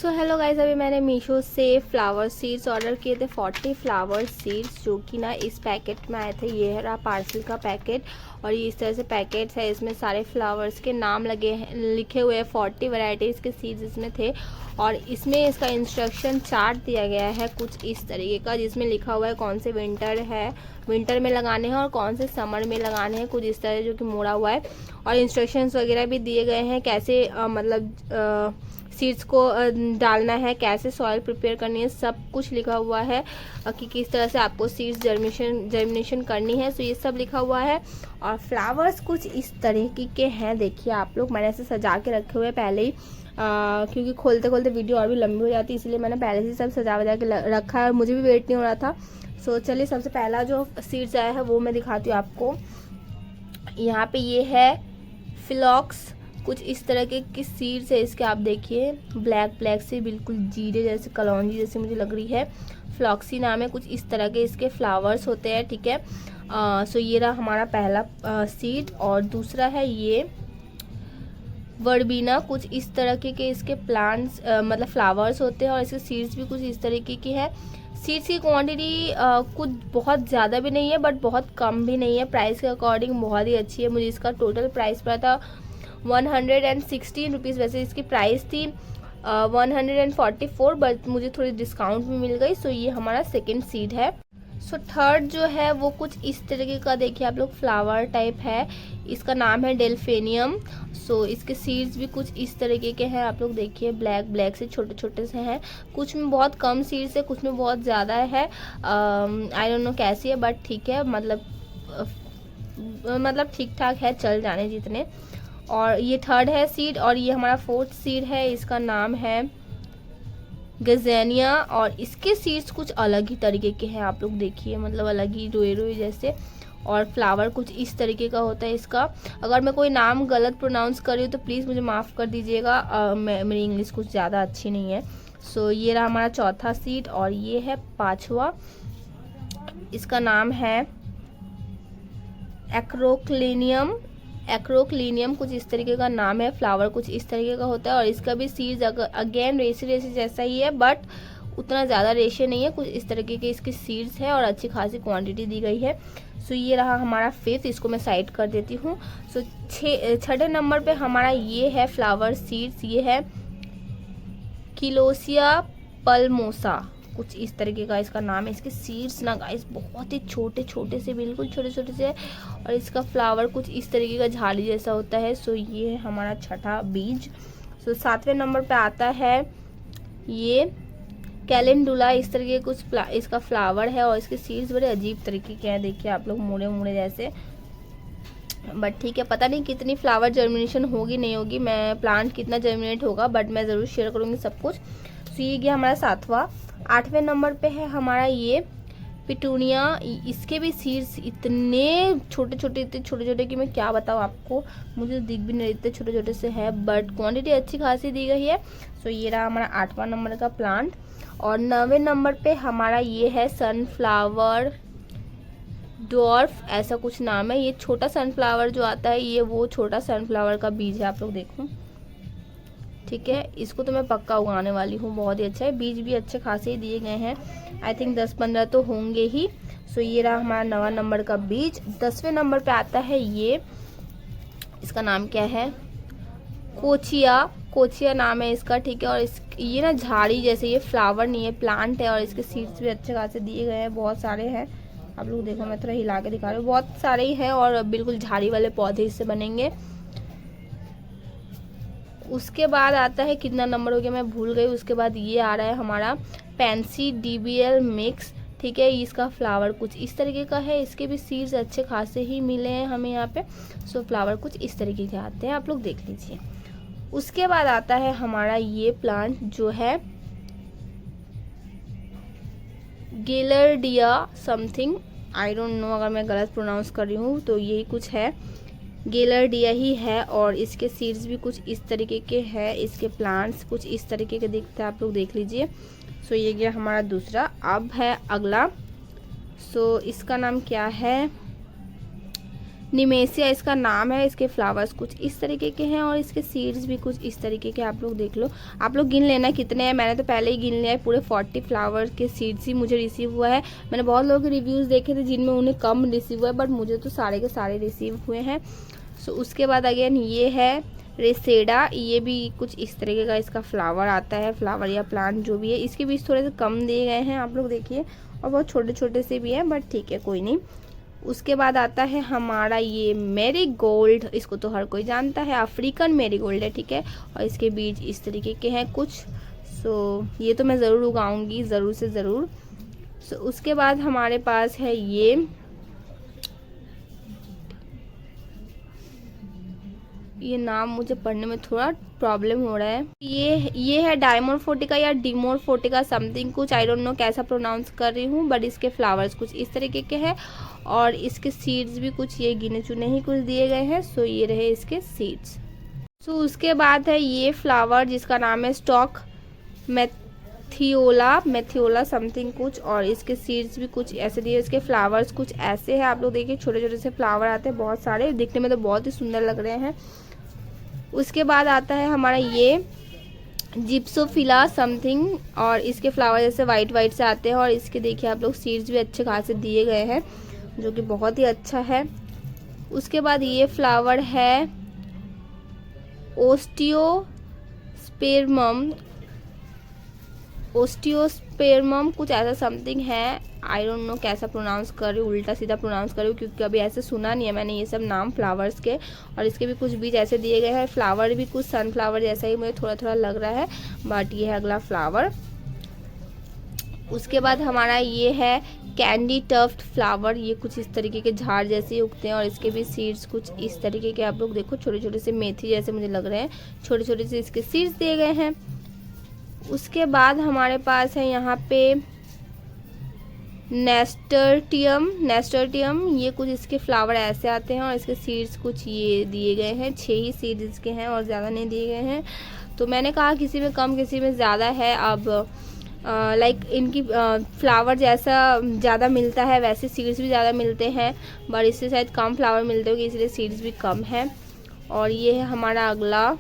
So hello guys, अभी मैंने मीशो से फ्लावर सीड्स ऑर्डर किए थे 40 फ्लावर सीड्स, जो कि ना इस पैकेट में आए थे। ये रहा पार्सल का पैकेट और ये इस तरह से पैकेट्स है। इसमें सारे फ्लावर्स के नाम लगे हैं, लिखे हुए हैं। 40 वैरायटीज़ के सीड्स इसमें थे और इसमें इसका इंस्ट्रक्शन चार्ट दिया गया है कुछ इस तरीके का, जिसमें लिखा हुआ है कौन से विंटर में लगाने हैं और कौन से समर में लगाने हैं, कुछ इस तरह जो कि मोड़ा हुआ है। और इंस्ट्रक्शंस वगैरह भी दिए गए हैं, कैसे सीड्स को डालना है, कैसे सॉइल प्रिपेयर करनी है, सब कुछ लिखा हुआ है कि किस तरह से आपको सीड्स जर्मिनेशन करनी है। तो ये सब लिखा हुआ है। और फ्लावर्स कुछ इस तरीके के हैं, देखिए आप लोग। मैंने ऐसे सजा के रखे हुए पहले ही, क्योंकि खोलते खोलते वीडियो और भी लंबी हो जाती है, इसलिए मैंने पहले से सब सजा वजा के रखा है और मुझे भी वेट नहीं हो रहा था। सो चलिए, सबसे पहला जो सीड्स आया है वो मैं दिखाती हूँ आपको। यहाँ पे ये है फिलॉक्स, कुछ इस तरह के सीड्स है इसके। आप देखिए ब्लैक से बिल्कुल जीरे जैसे, कलौंजी जैसे मुझे लग रही है। फ्लॉक्सी नाम है, कुछ इस तरह के इसके फ्लावर्स होते हैं, ठीक है। सो ये रहा हमारा पहला सीड। और दूसरा है ये वर्बीना, कुछ इस तरह के इसके प्लांट्स मतलब फ्लावर्स होते हैं और इसके सीड्स भी कुछ इस तरीके की है। सीड्स की क्वांटिटी कुछ बहुत ज़्यादा भी नहीं है बट बहुत कम भी नहीं है। प्राइस के अकॉर्डिंग बहुत ही अच्छी है। मुझे इसका टोटल प्राइस पड़ा था 116 रुपीज़। वैसे इसकी प्राइस थी 144, बट मुझे थोड़ी डिस्काउंट भी मिल गई। सो ये हमारा सेकंड सीड है। सो थर्ड जो है वो कुछ इस तरीके का, देखिए आप लोग, फ्लावर टाइप है। इसका नाम है डेल्फेनियम। सो इसके सीड्स भी कुछ इस तरीके के हैं। आप लोग देखिए ब्लैक से छोटे छोटे से हैं। कुछ में बहुत कम सीड्स है, कुछ में बहुत ज़्यादा है। आई डोंट नो कैसी है, बट ठीक है, मतलब ठीक ठाक है, चल जाने जितने। और ये थर्ड है सीड। और ये हमारा फोर्थ सीड है, इसका नाम है गजेनिया। और इसके सीड्स कुछ अलग ही तरीके के हैं। आप लोग देखिए, मतलब अलग ही रोए जैसे। और फ्लावर कुछ इस तरीके का होता है इसका। अगर मैं कोई नाम गलत प्रोनाउंस कर रही हूँ तो प्लीज़ मुझे माफ़ कर दीजिएगा, मेरी इंग्लिश कुछ ज़्यादा अच्छी नहीं है। सो ये रहा हमारा चौथा सीड। और ये है पांचवा, इसका नाम है एक्रोक्लेनियम, कुछ इस तरीके का नाम है। फ्लावर कुछ इस तरीके का होता है और इसका भी सीड्स अगेन रेसी जैसा ही है, बट उतना ज़्यादा रेशे नहीं है। कुछ इस तरीके के इसके सीड्स है और अच्छी खासी क्वांटिटी दी गई है। सो ये रहा हमारा फिफ्थ, इसको मैं साइड कर देती हूँ। सो छठे नंबर पे हमारा ये है फ्लावर सीड्स। ये है किलोसिया पल्मोसा, कुछ इस तरीके का इसका नाम है। इसके सीड्स ना गाइस बहुत ही छोटे छोटे से, बिल्कुल छोटे छोटे से, और इसका फ्लावर कुछ इस तरीके का झाड़ी जैसा होता है। सो ये है हमारा छठा बीज। सो सातवें नंबर पे आता है ये कैलेंडुला। इस तरीके कुछ इसका फ्लावर है और इसके सीड्स बड़े अजीब तरीके के हैं। देखिए आप लोग, मुड़े जैसे, बट ठीक है। पता नहीं कितनी फ्लावर जर्मिनेशन होगी नहीं होगी, मैं प्लांट कितना जर्मिनेट होगा, बट मैं ज़रूर शेयर करूँगी सब कुछ। सो ये गया हमारा सातवां। आठवें नंबर पे है हमारा ये पिटूनिया। इसके भी सीड्स इतने छोटे छोटे कि मैं क्या बताऊँ आपको, मुझे दिख भी नहीं, इतने छोटे छोटे से है, बट क्वांटिटी अच्छी खासी दी गई है। सो ये रहा हमारा 8वां नंबर का प्लांट। और 9वें नंबर पे हमारा ये है सनफ्लावर डॉर्फ, ऐसा कुछ नाम है। ये छोटा सनफ्लावर जो आता है, ये वो छोटा सनफ्लावर का बीज है। आप लोग देखो, ठीक है। इसको तो मैं पक्का उगाने वाली हूँ, बहुत ही अच्छा है। बीज भी अच्छे खासे ही दिए गए हैं, आई थिंक 10-15 तो होंगे ही। सो ये रहा हमारा 9वां नंबर का बीज। 10वें नंबर पे आता है ये, इसका नाम क्या है, कोचिया नाम है इसका, ठीक है। और ये ना झाड़ी जैसे, ये फ्लावर नहीं है, प्लांट है। और इसके सीड्स भी अच्छे खासे दिए गए हैं, बहुत सारे हैं। आप लोग देखो, मैं थोड़ा हिला के दिखा रही हूँ, बहुत सारे ही हैं और बिल्कुल झाड़ी वाले पौधे इससे बनेंगे। उसके बाद आता है, कितना नंबर हो गया मैं भूल गई। उसके बाद ये आ रहा है हमारा पैंसी DBL मिक्स, ठीक है। इसका फ्लावर कुछ इस तरीके का है। इसके भी सीड्स अच्छे खासे ही मिले हैं हमें यहाँ पे। सो फ्लावर कुछ इस तरीके के आते हैं, आप लोग देख लीजिए। उसके बाद आता है हमारा ये प्लांट जो है गेलर्डिया समथिंग, आई डोंट नो, अगर मैं गलत प्रोनाउंस कर रही हूँ तो यही कुछ है, गेलर्डिया ही है। और इसके सीड्स भी कुछ इस तरीके के हैं। इसके प्लांट्स कुछ इस तरीके के दिखते हैं, आप लोग देख लीजिए। सो ये गया हमारा दूसरा। अब है अगला। सो इसका नाम क्या है, निमेसिया इसका नाम है। इसके फ्लावर्स कुछ इस तरीके के हैं और इसके सीड्स भी कुछ इस तरीके के। आप लोग देख लो, आप लोग गिन लेना कितने हैं। मैंने तो पहले ही गिन लिया है, पूरे 40 फ्लावर्स के सीड्स ही मुझे रिसीव हुआ है। मैंने बहुत लोगों के रिव्यूज़ देखे थे जिनमें उन्हें कम रिसीव हुआ है, बट मुझे तो सारे के सारे रिसीव हुए हैं। सो उसके बाद अगेन ये है रेसेडा। ये भी कुछ इस तरीके का इसका फ्लावर आता है, फ्लावर या प्लांट जो भी है। इसके बीज थोड़े से कम दिए गए हैं, आप लोग देखिए, और बहुत छोटे छोटे से भी हैं, बट ठीक है, कोई नहीं। उसके बाद आता है हमारा ये मैरीगोल्ड। इसको तो हर कोई जानता है, अफ्रीकन मैरीगोल्ड है, ठीक है। और इसके बीज इस तरीके के हैं कुछ। सो ये तो मैं ज़रूर उगाऊंगी, ज़रूर से ज़रूर। सो उसके बाद हमारे पास है ये नाम मुझे पढ़ने में थोड़ा प्रॉब्लम हो रहा है। ये है डायमोरफोटिका या डिमोरफोटिका समथिंग कुछ, आई डोंट नो कैसा प्रोनाउंस कर रही हूँ, बट इसके फ्लावर्स कुछ इस तरीके के हैं और इसके सीड्स भी कुछ ये गिने चुने ही कुछ दिए गए हैं। सो ये रहे इसके सीड्स। सो उसके बाद है ये फ्लावर जिसका नाम है स्टॉक मेथियोला समथिंग कुछ, और इसके सीड्स भी कुछ ऐसे दिए। इसके फ्लावर्स कुछ ऐसे हैं, आप लोग देखिए, छोटे छोटे से फ्लावर आते हैं बहुत सारे, दिखने में तो बहुत ही सुंदर लग रहे हैं। उसके बाद आता है हमारा ये जिप्सोफिला समथिंग, और इसके फ्लावर जैसे वाइट वाइट से आते हैं और इसके देखिए आप लोग सीड्स भी अच्छे खासे दिए गए हैं, जो कि बहुत ही अच्छा है। उसके बाद ये फ्लावर है ओस्टियोस्पेरमम कुछ ऐसा समथिंग है, आई डोंट नो कैसा प्रोनाउंस कर रही हूँ, उल्टा सीधा प्रोनाउंस कर रही हूँ, क्योंकि अभी ऐसे सुना नहीं है मैंने ये सब नाम फ्लावर्स के। और इसके भी कुछ बीज ऐसे दिए गए हैं। फ्लावर भी कुछ सनफ्लावर जैसा ही मुझे थोड़ा थोड़ा लग रहा है, बट ये है अगला फ्लावर। उसके बाद हमारा ये है कैंडी टफ्ट फ्लावर। ये कुछ इस तरीके के झाड़ जैसे उगते हैं और इसके भी सीड्स कुछ इस तरीके के, आप लोग देखो, छोटे छोटे से मेथी जैसे मुझे लग रहे हैं, छोटे छोटे से इसके सीड्स दिए गए हैं। उसके बाद हमारे पास है यहाँ पे नेस्टर्टियम। ये कुछ इसके फ्लावर ऐसे आते हैं और इसके सीड्स कुछ ये दिए गए हैं, 6 ही सीड्स इसके हैं और ज़्यादा नहीं दिए गए हैं। तो मैंने कहा किसी में कम किसी में ज़्यादा है। अब लाइक इनकी फ्लावर जैसा ज़्यादा मिलता है वैसे सीड्स भी ज़्यादा मिलते हैं, बट इससे शायद कम फ्लावर मिलते होंगे, इसलिए सीड्स भी कम है। और ये है हमारा अगला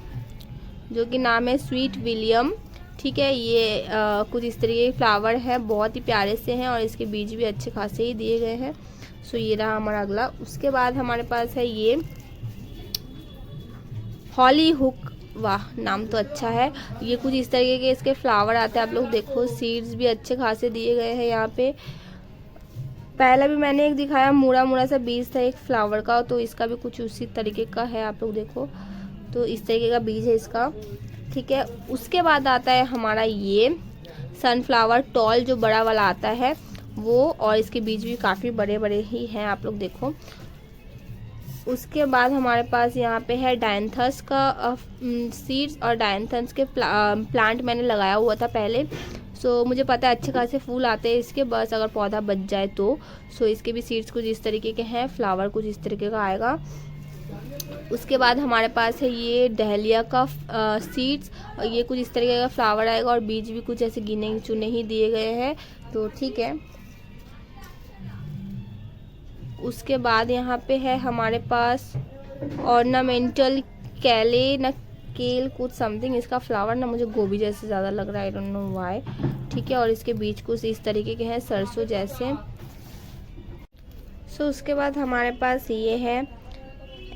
जो कि नाम है स्वीट विलियम, ठीक है। ये कुछ इस तरीके के फ्लावर है, बहुत ही प्यारे से हैं और इसके बीज भी अच्छे खासे ही दिए गए हैं। सो ये रहा हमारा अगला। उसके बाद हमारे पास है ये हॉली हुक। वाह, नाम तो अच्छा है। ये कुछ इस तरीके के इसके फ्लावर आते हैं, आप लोग देखो, सीड्स भी अच्छे खासे दिए गए हैं यहाँ पे। पहला भी मैंने एक दिखाया, मुड़ा मुड़ा सा बीज था एक फ्लावर का, तो इसका भी कुछ उसी तरीके का है, आप लोग देखो, तो इस तरीके का बीज है इसका, ठीक है। उसके बाद आता है हमारा ये सनफ्लावर टॉल, जो बड़ा वाला आता है वो, और इसके बीज भी काफ़ी बड़े बड़े ही हैं, आप लोग देखो। उसके बाद हमारे पास यहाँ पे है डायंथस का सीड्स, और डायंथस के प्लांट मैंने लगाया हुआ था पहले। सो मुझे पता है अच्छे खासे फूल आते हैं इसके, बस अगर पौधा बच जाए तो। सो इसके भी सीड्स कुछ इस तरीके के हैं, फ्लावर कुछ इस तरीके का आएगा। उसके बाद हमारे पास है ये डहलिया का सीड्स, और ये कुछ इस तरीके का फ्लावर आएगा और बीज भी कुछ ऐसे गिने चुने ही दिए गए हैं, तो ठीक है। उसके बाद यहाँ पे है हमारे पास ऑर्नामेंटल केल कुछ समथिंग, इसका फ्लावर ना मुझे गोभी जैसे ज़्यादा लग रहा है, आई डोंट नो व्हाई, ठीक है। और इसके बीज कुछ इस तरीके के हैं, सरसों जैसे। सो उसके बाद हमारे पास ये है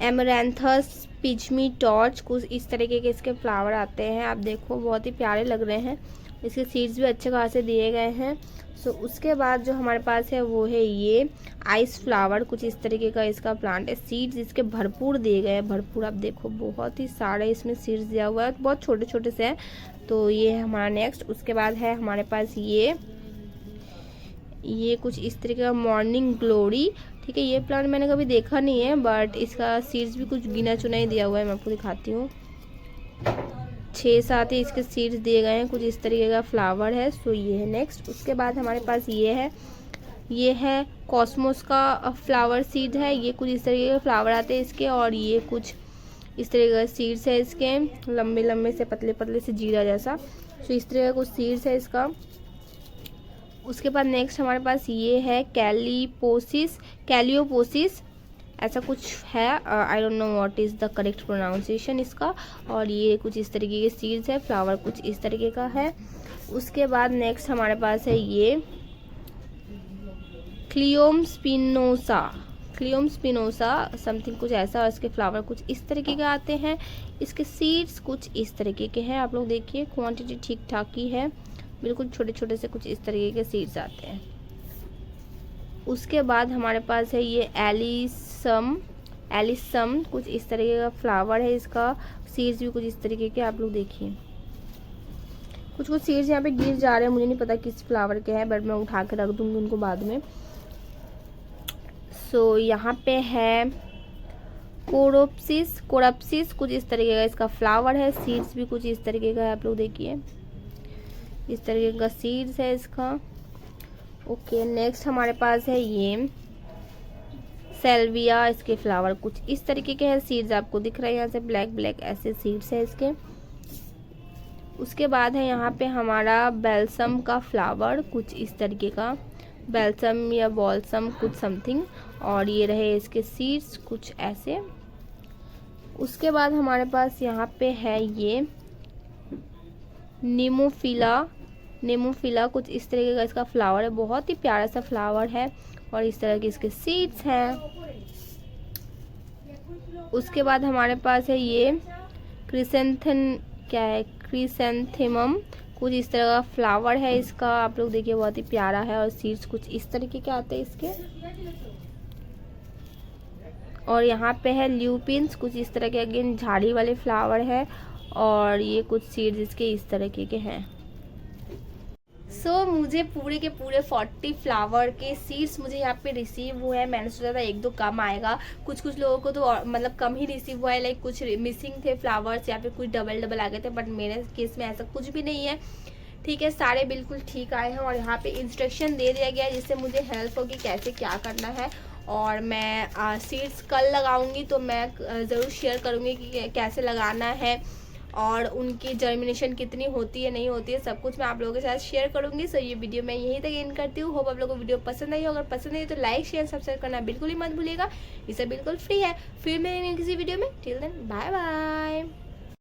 एमरैंथस पिजमी टॉर्च, कुछ इस तरीके के इसके फ्लावर आते हैं, आप देखो, बहुत ही प्यारे लग रहे हैं। इसके सीड्स भी अच्छे खासे दिए गए हैं। सो उसके बाद जो हमारे पास है वो है ये आइस फ्लावर, कुछ इस तरीके का इसका प्लांट है। सीड्स इसके भरपूर दिए गए हैं, भरपूर, आप देखो, बहुत ही सारे इसमें सीड्स दिया हुआ है, बहुत छोटे छोटे से हैं। तो ये है हमारा नेक्स्ट। उसके बाद है हमारे पास ये कुछ इस तरीके का मॉर्निंग ग्लोरी, ठीक है। ये प्लांट मैंने कभी देखा नहीं है, बट इसका सीड्स भी कुछ गिना चुना ही दिया हुआ है, मैं आपको दिखाती हूँ, 6-7 ही इसके सीड्स दिए गए हैं, कुछ इस तरीके का फ्लावर है। सो ये है नेक्स्ट। उसके बाद हमारे पास ये है कॉस्मोस का फ्लावर सीड है, ये कुछ इस तरीके के फ्लावर आते हैं इसके, और ये कुछ इस तरीके का सीड्स है इसके, लंबे लंबे से पतले पतले से जीरा जैसा। सो इस तरह का कुछ सीड्स है इसका। उसके बाद नेक्स्ट हमारे पास ये है कैलियोपोसिस, ऐसा कुछ है, I don't know what is the correct pronunciation इसका। और ये कुछ इस तरीके के सीड्स है, फ्लावर कुछ इस तरीके का है। उसके बाद नेक्स्ट हमारे पास है ये क्लियोम स्पिनोसा समथिंग कुछ ऐसा, और इसके फ्लावर कुछ इस तरीके के आते हैं। इसके सीड्स कुछ इस तरीके के हैं, आप लोग देखिए क्वांटिटी ठीक ठाक ही है, बिल्कुल छोटे छोटे से कुछ इस तरीके के सीड्स आते हैं। उसके बाद हमारे पास है ये एलिसम कुछ इस तरीके का फ्लावर है, इसका सीड्स भी कुछ इस तरीके के, आप लोग देखिए कुछ कुछ सीड्स यहाँ पे गिर जा रहे हैं, मुझे नहीं पता किस फ्लावर के हैं, बट मैं उठा के रख दूंगी उनको बाद में। सो यहाँ पे है कोरप्सिस कुछ इस तरीके का इसका फ्लावर है, सीड्स भी कुछ इस तरीके का है, आप लोग देखिए इस तरीके का सीड्स है इसका। ओके, नेक्स्ट हमारे पास है ये सेल्विया, इसके फ्लावर कुछ इस तरीके के हैं, सीड्स आपको दिख रहे हैं यहाँ से ब्लैक ब्लैक ऐसे सीड्स है इसके। उसके बाद है यहाँ पे हमारा बेलसम का फ्लावर कुछ इस तरीके का, बेलसम या बॉलसम कुछ समथिंग, और ये रहे इसके सीड्स कुछ ऐसे। उसके बाद हमारे पास यहाँ पे है ये नेमोफिला कुछ इस तरीके का इसका फ्लावर है, बहुत ही प्यारा सा फ्लावर है, और इस तरह के इसके सीड्स हैं। उसके बाद हमारे पास है ये क्रिसेंथेमम कुछ इस तरह का फ्लावर है इसका, आप लोग देखिए बहुत ही प्यारा है, और सीड्स कुछ इस तरीके के आते हैं इसके। और यहाँ पे है ल्यूपिन्स कुछ इस तरह के, अगेन झाड़ी वाले फ्लावर है, और ये कुछ सीड्स इसके इस तरीके के हैं। मुझे पूरे के पूरे 40 फ्लावर के सीड्स मुझे यहाँ पे रिसीव हुए हैं। मैंने सोचा था एक दो कम आएगा, कुछ लोगों को तो मतलब कम ही रिसीव हुआ है, लाइक कुछ मिसिंग थे फ्लावर्स या फिर कुछ डबल आ गए थे, बट मेरे केस में ऐसा कुछ भी नहीं है। ठीक है, सारे बिल्कुल ठीक आए हैं, और यहाँ पे इंस्ट्रक्शन दे दिया गया है जिससे मुझे हेल्प होगी कैसे क्या करना है। और मैं सीड्स कल लगाऊंगी तो मैं ज़रूर शेयर करूँगी कि कैसे लगाना है, और उनकी जर्मिनेशन कितनी होती है नहीं होती है, सब कुछ मैं आप लोगों के साथ शेयर करूंगी। सो ये वीडियो मैं यहीं तक एंड करती हूँ। होप आप लोगों को वीडियो पसंद आई हो, अगर पसंद आई तो लाइक शेयर सब्सक्राइब करना बिल्कुल ही मत भूलिएगा, ये सब बिल्कुल फ्री है। फिर मिलेंगे किसी वीडियो में, टिल देन बाय बाय।